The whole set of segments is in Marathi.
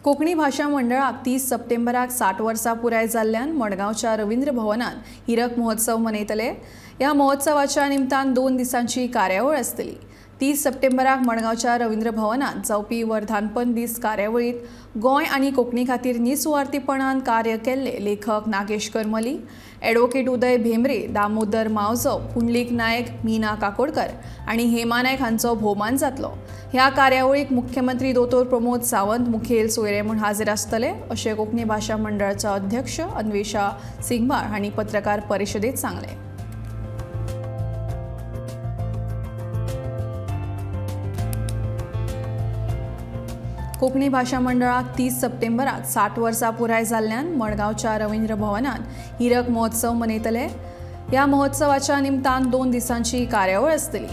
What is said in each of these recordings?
कोंकणी भाषा मंडळाक 30 सप्टेंबराक 60 वर्सां पुराय जाल्ल्यान मडगांवच्या रवींद्र भवनात हिरक महोत्सव मनयतले। ह्या महोत्सवाच्या निमतान 2 दिसांची कार्यावळ आसतली। 30 सप्टेंबराक मडगांवच्या रवींद्र भवनात जावपी वर्धापन दीस कार्यावळीत गोंय आनी कोंकणी खातीर निस्वार्थीपणान कार्य केल्ले लेखक नागेश करमली, ॲडव्होकेट उदय भेंब्रे, दामोदर मावजो, पुंडलीक नायक, मीना काकोडकर आनी हेमा नायक हांचो भोवमान जातलो। ह्या कार्यावळीक मुख्यमंत्री दोतोर प्रमोद सावंत मुखेल सोयरे म्हूण हाजीर आसतले, अशें कोंकणी भाशा मंडळाच्या अध्यक्ष अन्वेषा सिंगबाळ हांणी पत्रकार परिशदेंत सांगलें। कोंकणी भाषा मंडळाक 30 सप्टेंबराक 60 वर्सां पुराय जाल्ल्यान मडगांवच्या रवींद्र भवनात हिरक महोत्सव मनयतले। ह्या महोत्सवाच्या निमतान 2 दिसांची कार्यावळ आसतली।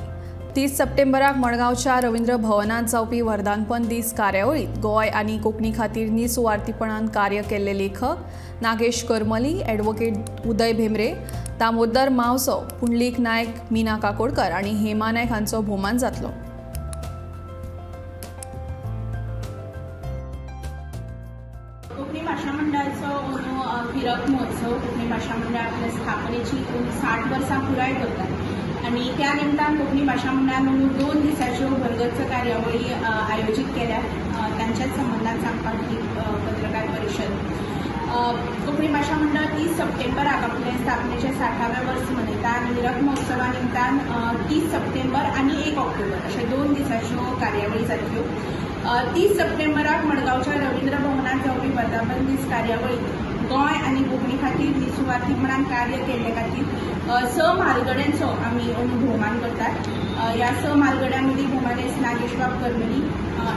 30 सप्टेंबराक मडगांवच्या रवींद्र भवनात जावपी वर्धापन दीस कार्यावळीत गोंय आनी कोंकणी खातीर निस्वार्थीपणान कार्य केल्ले लेखक नागेश करमली, ॲडव्होकेट उदय भेंब्रे, दामोदर मावजो, पुंडलीक नायक, मीना काकोडकर आनी हेमा नायक हांचो भोवमान जातलो। कोंकणी भाषा मंडळाचो हिरक महोत्सव कोंकणी भाषा मंडळ आपल्या स्थापनेची 60 वर्सां पुराय करतात आणि त्या निमतान कोंकणी भाषा मंडळान 2 दिसाच्यो भरगच्च कार्यावळी आयोजीत केल्या। त्यांच्याच संबंधात सांगपाक ही पत्रकार परिशद। कोंकणी भाषा मंडळ 30 सप्टेंबराक आपले स्थापनेचे 60वें वर्स मनयता आनी हिरक महोत्सवा निमतान 30 सप्टेंबर आनी 1 ऑक्टोबर अशे 2 दिसाच्यो कार्यावळी जातल्यो। 30 सप्टेंबराक मडगांवच्या रवींद्र भवनात जावपी वर्धापन दीस कार्यावळीत गोंय आनी कोंकणी खातीर निस्वार्थीपणान कार्य केल्ले खातीर 6 म्हालगड्यांचो आमी भोवमान करतात। ह्या 6 म्हालगड्यां मदीं भोवमानेस्त नागेशबाब करमली,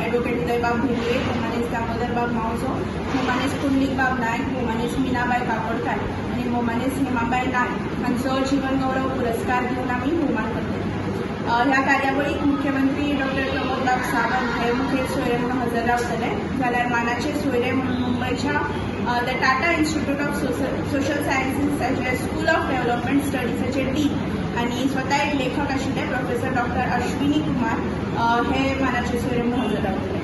ॲडव्होकेट उदयबाब भेंब्रे, भोवमानेस्त दामोदरबाब मावजो, भोवमानेस्त पुंडलीकबाब नायक, भोवमानेस्त मीनाबाई काकोडकर आनी भोवमानेस्त हेमाबाई नायक हांचो जीवन गौरव पुरस्कार दिवन आमी भोवमान करतात। ह्या कार्यावळीक मुख्यमंत्री डॉक्टर प्रमोद सावंत हे मुखेल सोयरे म्हणून हजर रावतले, जाल्यार मानाचे सोयरे म्हणून मुंबयच्या the Tata Institute of Social सायन्सीसाचे स्कूल ऑफ डेव्हलपमेंट स्टडीजाचे डीन आनी स्वता एक लेखक आशिल्ले प्रोफेसर डॉक्टर अश्विनी कुमार हे मानाचे सोयरे म्हणून हजर रावतले।